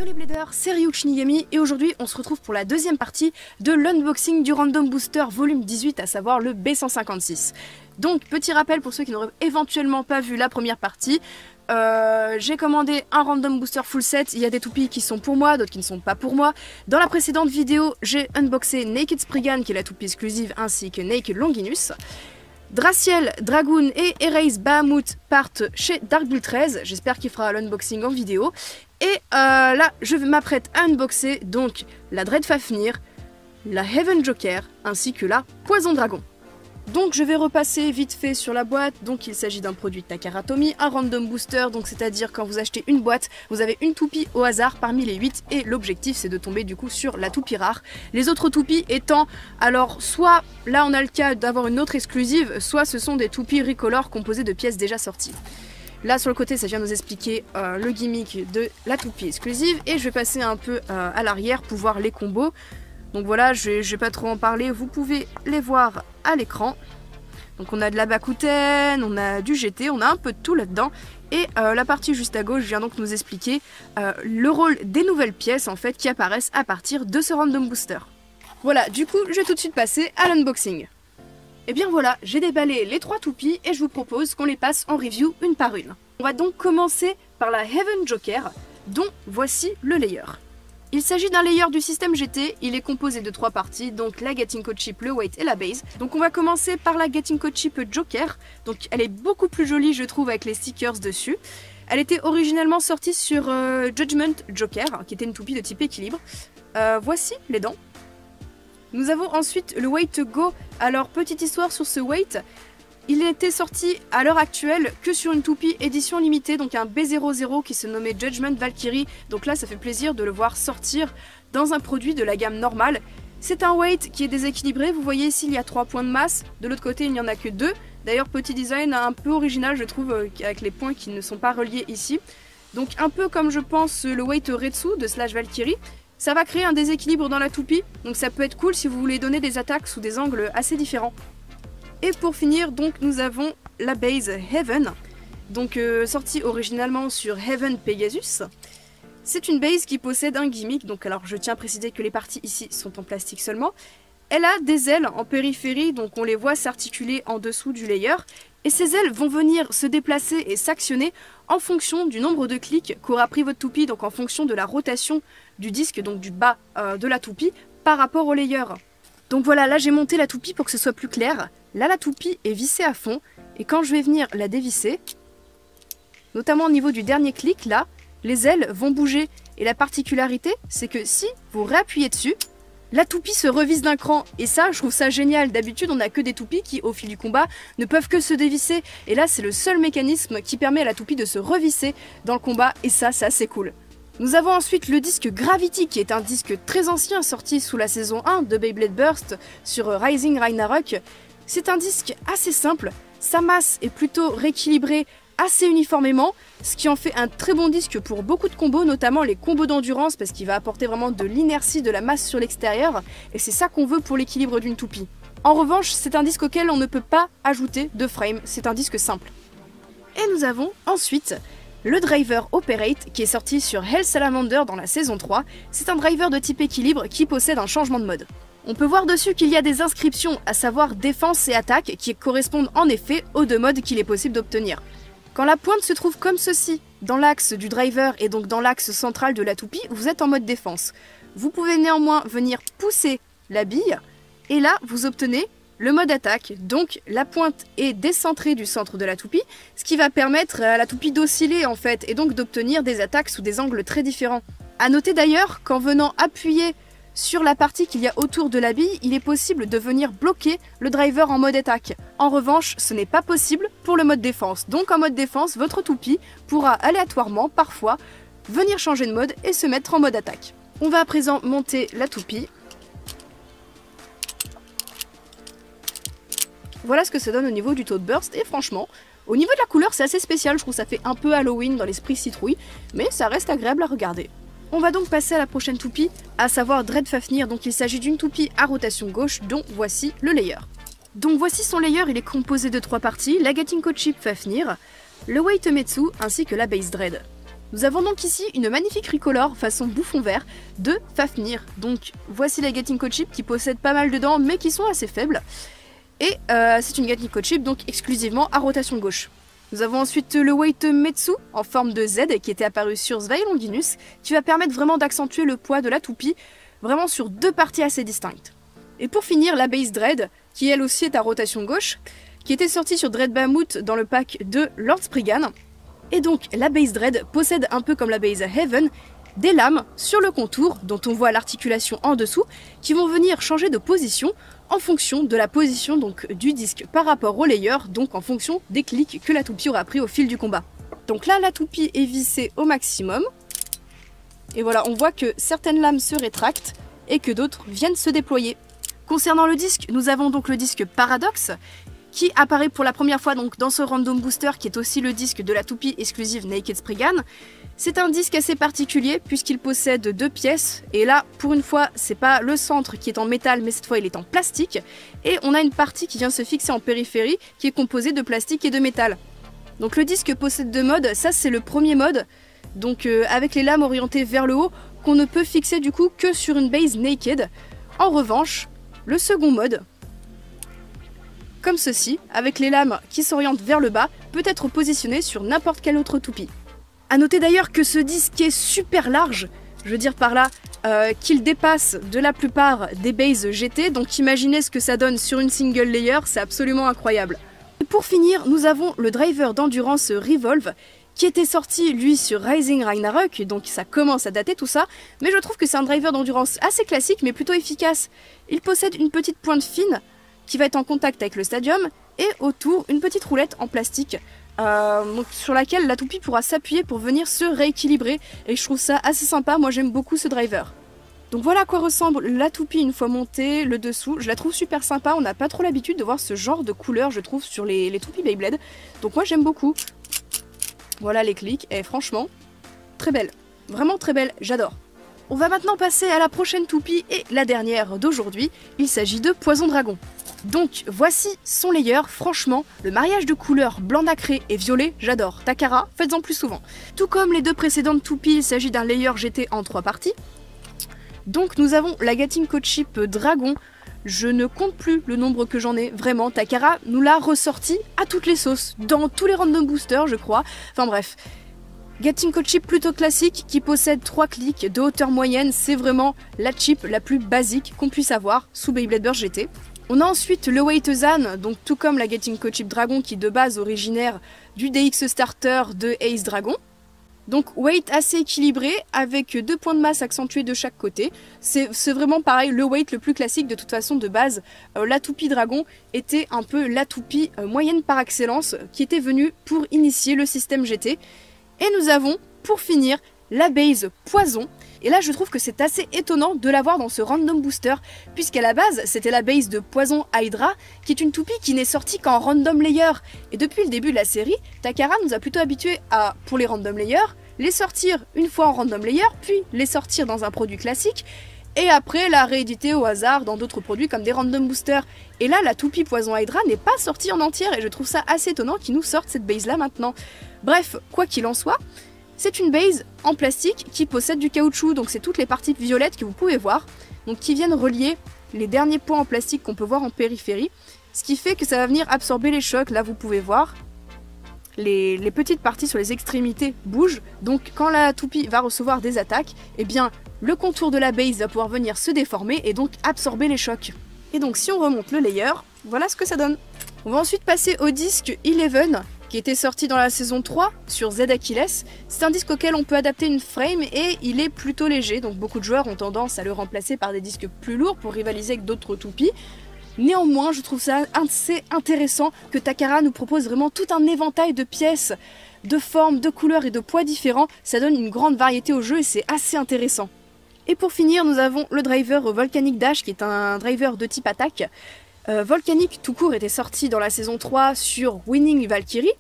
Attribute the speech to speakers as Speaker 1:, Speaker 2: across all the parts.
Speaker 1: Yo les bladers, c'est Ryuk Shinigami et aujourd'hui on se retrouve pour la deuxième partie de l'unboxing du Random Booster volume 18, à savoir le B156. Donc petit rappel pour ceux qui n'auraient éventuellement pas vu la première partie, j'ai commandé un Random Booster full set, il y a des toupies qui sont pour moi, d'autres qui ne sont pas pour moi. Dans la précédente vidéo, j'ai unboxé Naked Spriggan qui est la toupie exclusive ainsi que Naked Longinus. Draciel, Dragoon et Erase Bahamut partent chez Dark Bull 13, j'espère qu'il fera l'unboxing en vidéo. Et là, je m'apprête à unboxer donc la Dread Fafnir, la Heaven Joker, ainsi que la Poison Dragon. Donc je vais repasser vite fait sur la boîte. Donc il s'agit d'un produit Takara Tomy, un random booster, donc c'est-à-dire quand vous achetez une boîte, vous avez une toupie au hasard parmi les 8 et l'objectif c'est de tomber du coup sur la toupie rare. Les autres toupies étant, alors soit là on a le cas d'avoir une autre exclusive, soit ce sont des toupies Recolor composées de pièces déjà sorties. Là sur le côté ça vient nous expliquer le gimmick de la toupie exclusive et je vais passer un peu à l'arrière pour voir les combos. Donc voilà, je vais pas trop en parler, vous pouvez les voir à l'écran. Donc on a de la Bakuten, on a du GT, on a un peu de tout là-dedans. Et la partie juste à gauche vient donc nous expliquer le rôle des nouvelles pièces en fait qui apparaissent à partir de ce random booster. Voilà, du coup je vais tout de suite passer à l'unboxing. Et bien voilà, j'ai déballé les 3 toupies et je vous propose qu'on les passe en review une par une. On va donc commencer par la Heaven Joker, dont voici le layer. Il s'agit d'un layer du système GT, il est composé de 3 parties, donc la Getting Code Chip, le weight et la base. Donc on va commencer par la Getting Code Chip Joker, donc elle est beaucoup plus jolie je trouve avec les stickers dessus. Elle était originellement sortie sur Judgment Joker, qui était une toupie de type équilibre. Voici les dents. Nous avons ensuite le Weight Go, alors petite histoire sur ce weight. Il était sorti à l'heure actuelle que sur une toupie édition limitée, donc un B00 qui se nommait Judgment Valkyrie. Donc là ça fait plaisir de le voir sortir dans un produit de la gamme normale. C'est un weight qui est déséquilibré, vous voyez ici il y a 3 points de masse, de l'autre côté il n'y en a que 2. D'ailleurs petit design un peu original je trouve avec les points qui ne sont pas reliés ici. Donc un peu comme je pense le weight Retsu de Slash Valkyrie. Ça va créer un déséquilibre dans la toupie, donc ça peut être cool si vous voulez donner des attaques sous des angles assez différents. Et pour finir, donc nous avons la base Heaven, donc sortie originalement sur Heaven Pegasus. C'est une base qui possède un gimmick, donc alors je tiens à préciser que les parties ici sont en plastique seulement. Elle a des ailes en périphérie, donc on les voit s'articuler en dessous du layer. Et ces ailes vont venir se déplacer et s'actionner en fonction du nombre de clics qu'aura pris votre toupie, donc en fonction de la rotation du disque, donc du bas de la toupie, par rapport au layer. Donc voilà, là j'ai monté la toupie pour que ce soit plus clair. Là la toupie est vissée à fond, et quand je vais venir la dévisser, notamment au niveau du dernier clic, là, les ailes vont bouger. Et la particularité, c'est que si vous réappuyez dessus, la toupie se revisse d'un cran, et ça, je trouve ça génial. D'habitude, on n'a que des toupies qui, au fil du combat, ne peuvent que se dévisser. Et là, c'est le seul mécanisme qui permet à la toupie de se revisser dans le combat, et ça, c'est assez cool. Nous avons ensuite le disque Gravity, qui est un disque très ancien, sorti sous la saison 1 de Beyblade Burst sur Rising Ragnarok. C'est un disque assez simple, sa masse est plutôt rééquilibrée assez uniformément, ce qui en fait un très bon disque pour beaucoup de combos, notamment les combos d'endurance, parce qu'il va apporter vraiment de l'inertie, de la masse sur l'extérieur, et c'est ça qu'on veut pour l'équilibre d'une toupie. En revanche, c'est un disque auquel on ne peut pas ajouter de frame, c'est un disque simple. Et nous avons ensuite le driver Operate, qui est sorti sur Hell Salamander dans la saison 3, c'est un driver de type équilibre qui possède un changement de mode. On peut voir dessus qu'il y a des inscriptions, à savoir défense et attaque, qui correspondent en effet aux 2 modes qu'il est possible d'obtenir. Quand la pointe se trouve comme ceci, dans l'axe du driver et donc dans l'axe central de la toupie, vous êtes en mode défense. Vous pouvez néanmoins venir pousser la bille, et là vous obtenez le mode attaque, donc la pointe est décentrée du centre de la toupie, ce qui va permettre à la toupie d'osciller en fait, et donc d'obtenir des attaques sous des angles très différents. A noter d'ailleurs qu'en venant appuyer sur la partie qu'il y a autour de la bille, il est possible de venir bloquer le driver en mode attaque. En revanche, ce n'est pas possible pour le mode défense. Donc en mode défense, votre toupie pourra aléatoirement, parfois, venir changer de mode et se mettre en mode attaque. On va à présent monter la toupie. Voilà ce que ça donne au niveau du Toad Burst, et franchement, au niveau de la couleur, c'est assez spécial, je trouve que ça fait un peu Halloween dans l'esprit citrouille, mais ça reste agréable à regarder. On va donc passer à la prochaine toupie, à savoir Dread Fafnir, donc il s'agit d'une toupie à rotation gauche, dont voici le layer. Donc voici son layer, il est composé de 3 parties, la Getting Code Chip Fafnir, le Weight Metsu ainsi que la Base Dread. Nous avons donc ici une magnifique Recolor façon bouffon vert de Fafnir. Donc voici la Gatling Code Chip qui possède pas mal dedans mais qui sont assez faibles. Et c'est une Gatling Code Chip donc exclusivement à rotation gauche. Nous avons ensuite le Weight Metsu en forme de Z qui était apparu sur Zwei Longinus, qui va permettre vraiment d'accentuer le poids de la toupie, vraiment sur deux parties assez distinctes. Et pour finir, la Base Dread, qui elle aussi est à rotation gauche, qui était sortie sur Dread Bahamut dans le pack de Lord Spriggan. Et donc la Base Dread possède un peu comme la Base Heaven, des lames sur le contour, dont on voit l'articulation en dessous, qui vont venir changer de position en fonction de la position donc, du disque par rapport au layer, donc en fonction des clics que la toupie aura pris au fil du combat. Donc là, la toupie est vissée au maximum. Et voilà, on voit que certaines lames se rétractent et que d'autres viennent se déployer. Concernant le disque, nous avons donc le disque Paradox, qui apparaît pour la première fois donc, dans ce Random Booster, qui est aussi le disque de la toupie exclusive Naked Spriggan. C'est un disque assez particulier puisqu'il possède deux pièces et là pour une fois c'est pas le centre qui est en métal mais cette fois il est en plastique et on a une partie qui vient se fixer en périphérie qui est composée de plastique et de métal. Donc le disque possède deux modes, ça c'est le premier mode donc avec les lames orientées vers le haut qu'on ne peut fixer du coup que sur une base naked. En revanche le second mode, comme ceci, avec les lames qui s'orientent vers le bas, peut être positionné sur n'importe quelle autre toupie. A noter d'ailleurs que ce disque est super large, je veux dire par là qu'il dépasse de la plupart des bases GT, donc imaginez ce que ça donne sur une single layer, c'est absolument incroyable. Et pour finir, nous avons le driver d'endurance Revolve, qui était sorti lui sur Rising Ragnarok, donc ça commence à dater tout ça, mais je trouve que c'est un driver d'endurance assez classique mais plutôt efficace. Il possède une petite pointe fine qui va être en contact avec le stadium et autour une petite roulette en plastique. Donc sur laquelle la toupie pourra s'appuyer pour venir se rééquilibrer et je trouve ça assez sympa, moi j'aime beaucoup ce driver. Donc voilà à quoi ressemble la toupie une fois montée, le dessous, je la trouve super sympa, on n'a pas trop l'habitude de voir ce genre de couleur je trouve sur les toupies Beyblade, donc moi j'aime beaucoup. Voilà les clics, et franchement, très belle, vraiment très belle, j'adore. On va maintenant passer à la prochaine toupie et la dernière d'aujourd'hui, il s'agit de Poison Dragon. Donc voici son layer, franchement, le mariage de couleurs blanc nacré et violet, j'adore. Takara, faites-en plus souvent. Tout comme les deux précédentes toupies, il s'agit d'un layer GT en 3 parties. Donc nous avons la Gatling Code Chip Dragon, je ne compte plus le nombre que j'en ai, vraiment, Takara nous l'a ressorti à toutes les sauces, dans tous les random boosters je crois, enfin bref. Gatling Code Chip plutôt classique qui possède 3 clics de hauteur moyenne, c'est vraiment la chip la plus basique qu'on puisse avoir sous Beyblade Burst GT. On a ensuite le Weight Zan, donc tout comme la Gatling Code Chip Dragon qui est de base originaire du DX Starter de Ace Dragon. Donc weight assez équilibré avec 2 points de masse accentués de chaque côté. C'est vraiment pareil, le weight le plus classique de toute façon de base. La toupie Dragon était un peu la toupie moyenne par excellence qui était venue pour initier le système GT. Et nous avons pour finir la base Poison. Et là je trouve que c'est assez étonnant de l'avoir dans ce random booster, puisqu'à la base c'était la base de Poison Hydra, qui est une toupie qui n'est sortie qu'en random layer. Et depuis le début de la série, Takara nous a plutôt habitués à, pour les random layers, les sortir une fois en random layer, puis les sortir dans un produit classique, et après la rééditer au hasard dans d'autres produits comme des random boosters. Et là la toupie Poison Hydra n'est pas sortie en entière, et je trouve ça assez étonnant qu'ils nous sortent cette base là maintenant. Bref, quoi qu'il en soit, c'est une base en plastique qui possède du caoutchouc, donc c'est toutes les parties violettes que vous pouvez voir, donc qui viennent relier les derniers points en plastique qu'on peut voir en périphérie, ce qui fait que ça va venir absorber les chocs. Là vous pouvez voir, les petites parties sur les extrémités bougent, donc quand la toupie va recevoir des attaques, eh bien le contour de la base va pouvoir venir se déformer et donc absorber les chocs. Et donc si on remonte le layer, voilà ce que ça donne. On va ensuite passer au disque Eleven, qui était sorti dans la saison 3 sur Z Achilles. C'est un disque auquel on peut adapter une frame et il est plutôt léger, donc beaucoup de joueurs ont tendance à le remplacer par des disques plus lourds pour rivaliser avec d'autres toupies. Néanmoins, je trouve ça assez intéressant que Takara nous propose vraiment tout un éventail de pièces, de formes, de couleurs et de poids différents. Ça donne une grande variété au jeu et c'est assez intéressant. Et pour finir, nous avons le driver Volcanic Dash, qui est un driver de type attaque. Volcanic tout court était sorti dans la saison 3 sur Winning Valkyrie,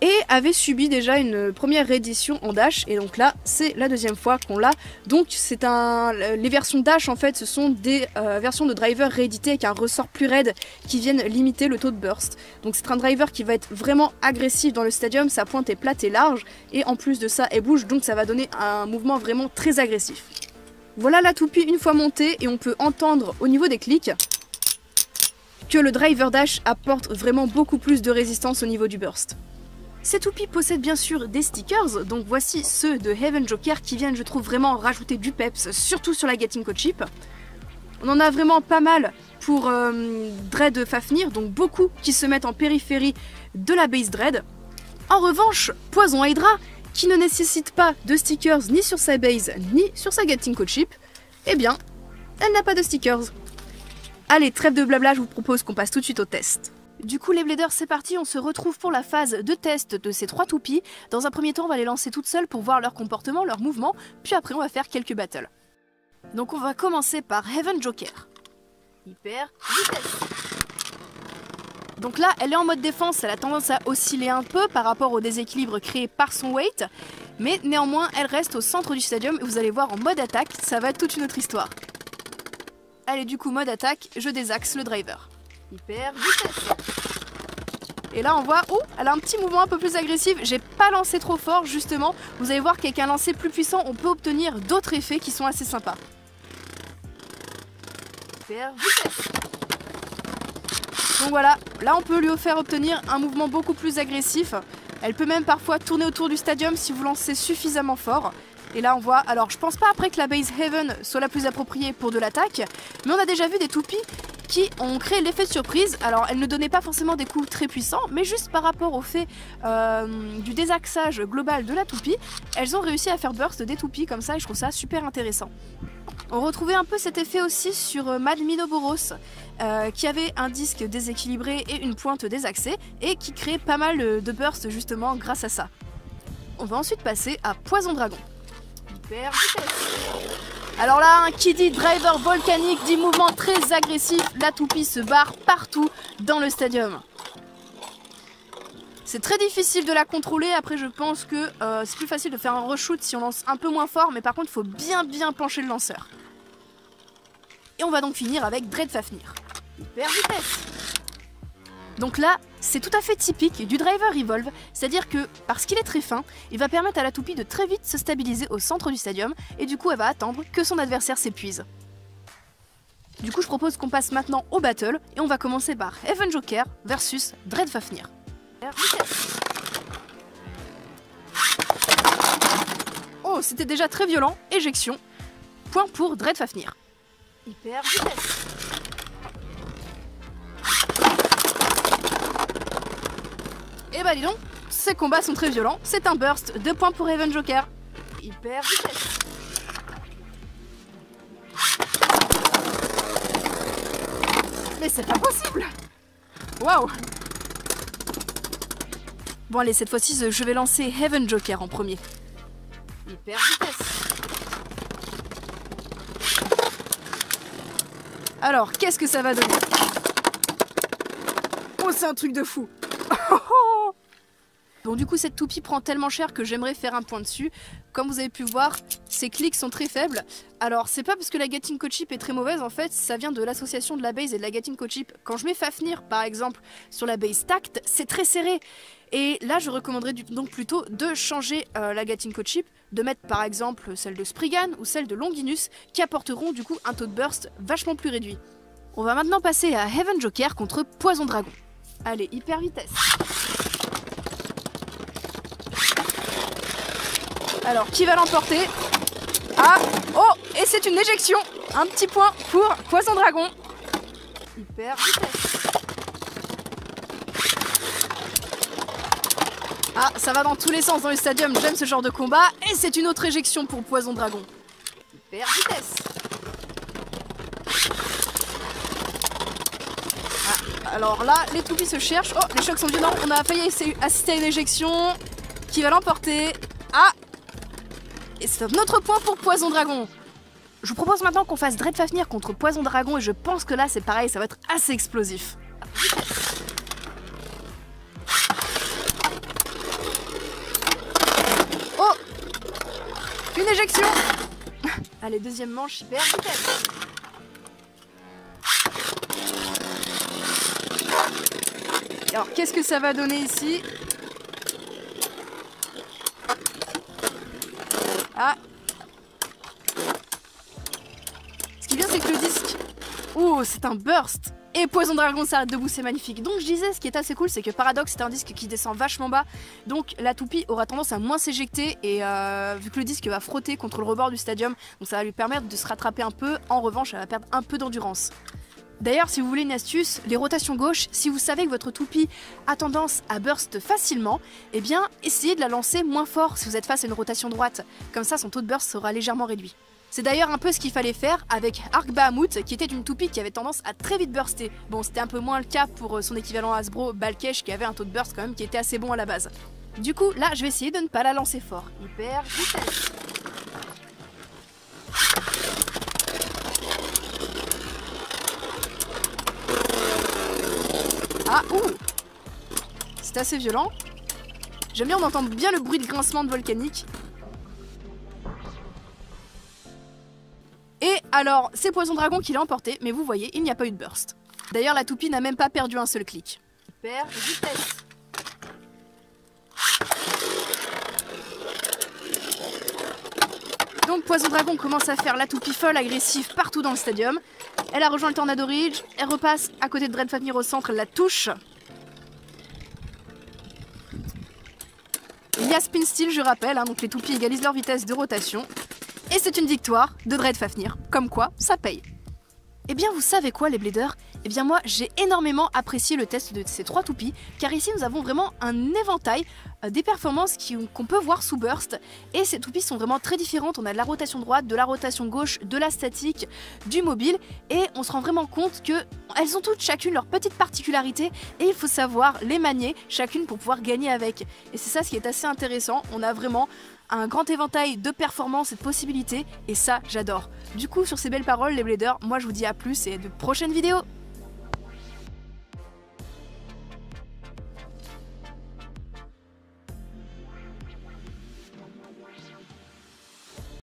Speaker 1: et avait subi déjà une première réédition en Dash, et donc là c'est la deuxième fois qu'on l'a. Donc c'est les versions Dash en fait, ce sont des versions de driver rééditées avec un ressort plus raide qui viennent limiter le taux de burst. Donc c'est un driver qui va être vraiment agressif dans le stadium, sa pointe est plate et large, et en plus de ça elle bouge, donc ça va donner un mouvement vraiment très agressif. Voilà la toupie une fois montée, et on peut entendre au niveau des clics que le driver Dash apporte vraiment beaucoup plus de résistance au niveau du burst. Ces toupies possèdent bien sûr des stickers, donc voici ceux de Heaven Joker qui viennent, je trouve, vraiment rajouter du peps, surtout sur la Gatling Code Chip. On en a vraiment pas mal pour Dread Fafnir, donc beaucoup qui se mettent en périphérie de la base Dread. En revanche, Poison Hydra, qui ne nécessite pas de stickers ni sur sa base ni sur sa Gatling Code Chip, eh bien, elle n'a pas de stickers. Allez, trêve de blabla, je vous propose qu'on passe tout de suite au test. Du coup les bladers, c'est parti, on se retrouve pour la phase de test de ces 3 toupies. Dans un premier temps on va les lancer toutes seules pour voir leur comportement, leur mouvement, puis après on va faire quelques battles. Donc on va commencer par Heaven Joker. Hyper vitesse. Donc là elle est en mode défense, elle a tendance à osciller un peu par rapport au déséquilibre créé par son weight, mais néanmoins elle reste au centre du stadium et vous allez voir en mode attaque, ça va être toute une autre histoire. Allez, du coup mode attaque, je désaxe le driver. Hyper vitesse. Et là on voit, oh, elle a un petit mouvement un peu plus agressif, j'ai pas lancé trop fort justement, vous allez voir qu'avec un lancer plus puissant on peut obtenir d'autres effets qui sont assez sympas. Hyper vitesse. Donc voilà, là on peut lui faire obtenir un mouvement beaucoup plus agressif, elle peut même parfois tourner autour du stadium si vous lancez suffisamment fort. Et là on voit, alors je pense pas après que la base Heaven soit la plus appropriée pour de l'attaque, mais on a déjà vu des toupies qui ont créé l'effet de surprise. Alors elles ne donnaient pas forcément des coups très puissants, mais juste par rapport au fait du désaxage global de la toupie, elles ont réussi à faire burst des toupies comme ça et je trouve ça super intéressant. On retrouvait un peu cet effet aussi sur Mad Minoboros qui avait un disque déséquilibré et une pointe désaxée et qui créait pas mal de burst justement grâce à ça. On va ensuite passer à Poison Dragon. Hyper vitesse. Alors là, qui dit driver volcanique dit mouvement très agressif, la toupie se barre partout dans le stadium. C'est très difficile de la contrôler, après je pense que c'est plus facile de faire un reshoot si on lance un peu moins fort, mais par contre il faut bien pencher le lanceur. Et on va donc finir avec Dread Fafnir. Hyper vitesse. Donc là, c'est tout à fait typique du driver revolve, c'est-à-dire que, parce qu'il est très fin, il va permettre à la toupie de très vite se stabiliser au centre du stadium, et du coup elle va attendre que son adversaire s'épuise. Du coup je propose qu'on passe maintenant au battle, et on va commencer par Heaven Joker versus Dread Fafnir. Oh, c'était déjà très violent, éjection. Point pour Dread Fafnir. Hyper vitesse. Et bah dis donc, ces combats sont très violents, c'est un burst, 2 points pour Heaven Joker. Hyper vitesse. Mais c'est pas possible. Waouh. Bon allez, cette fois-ci je vais lancer Heaven Joker en premier. Hyper vitesse. Alors, qu'est-ce que ça va donner? Oh, c'est un truc de fou. Bon, du coup cette toupie prend tellement cher que j'aimerais faire un point dessus. Comme vous avez pu voir, ses clics sont très faibles. Alors c'est pas parce que la Gatling Code Chip est très mauvaise, en fait ça vient de l'association de la base et de la Gatling Code Chip. Quand je mets Fafnir par exemple sur la base Tact, c'est très serré. Et là je recommanderais donc plutôt de changer la Gatling Code Chip, de mettre par exemple celle de Spriggan ou celle de Longinus qui apporteront du coup un taux de burst vachement plus réduit. On va maintenant passer à Heaven Joker contre Poison Dragon. Allez, hyper vitesse. Alors, qui va l'emporter? Ah! Oh! Et c'est une éjection! Un petit point pour Poison Dragon. Hyper vitesse. Ah, ça va dans tous les sens dans le stadium, j'aime ce genre de combat. Et c'est une autre éjection pour Poison Dragon. Hyper vitesse. Ah, alors là, les toupies se cherchent. Oh, les chocs sont violents. On a failli assister à une éjection. Qui va l'emporter? Ah! Et c'est un autre point pour Poison Dragon. Je vous propose maintenant qu'on fasse Dread Fafnir contre Poison Dragon et je pense que là c'est pareil, ça va être assez explosif. Une éjection. Allez, deuxième manche, hyper vitesse. Alors, qu'est-ce que ça va donner ici? Ah. Ce qui est bien, c'est que le disque... Oh, c'est un burst. Et Poison Dragon s'arrête debout, c'est magnifique. Donc je disais, ce qui est assez cool, c'est que Paradox c'est un disque qui descend vachement bas. Donc la toupie aura tendance à moins s'éjecter. Et vu que le disque va frotter contre le rebord du stadium, donc ça va lui permettre de se rattraper un peu. En revanche, elle va perdre un peu d'endurance. D'ailleurs, si vous voulez une astuce, les rotations gauche, si vous savez que votre toupie a tendance à burst facilement, eh bien essayez de la lancer moins fort si vous êtes face à une rotation droite. Comme ça, son taux de burst sera légèrement réduit. C'est d'ailleurs un peu ce qu'il fallait faire avec Arc Bahamut, qui était une toupie qui avait tendance à très vite burster. Bon, c'était un peu moins le cas pour son équivalent Hasbro, Balkesh, qui avait un taux de burst quand même qui était assez bon à la base. Du coup, là, je vais essayer de ne pas la lancer fort. Hyper vitesse. Ah, ouh! C'est assez violent. J'aime bien, on entend bien le bruit de grincement de volcanique. Et alors, c'est Poison Dragon qui l'a emporté, mais vous voyez, il n'y a pas eu de burst. D'ailleurs, la toupie n'a même pas perdu un seul clic. Hyper vitesse. Donc Poison Dragon commence à faire la toupie folle agressive partout dans le stadium. Elle a rejoint le Tornado Ridge, elle repasse à côté de Dread Fafnir au centre, elle la touche. Il y a Spin Steel, je rappelle, hein, donc les toupies égalisent leur vitesse de rotation. Et c'est une victoire de Dread Fafnir, comme quoi ça paye. Eh bien vous savez quoi les bladers? Eh bien moi j'ai énormément apprécié le test de ces trois toupies, car ici nous avons vraiment un éventail des performances qu'on peut voir sous burst. Et ces toupies sont vraiment très différentes, on a de la rotation droite, de la rotation gauche, de la statique, du mobile, et on se rend vraiment compte que elles ont toutes chacune leur petite particularité, et il faut savoir les manier chacune pour pouvoir gagner avec. Et c'est ça ce qui est assez intéressant, on a vraiment un grand éventail de performances et de possibilités, et ça j'adore. Du coup sur ces belles paroles les bladers, moi je vous dis à plus et de prochaines vidéos.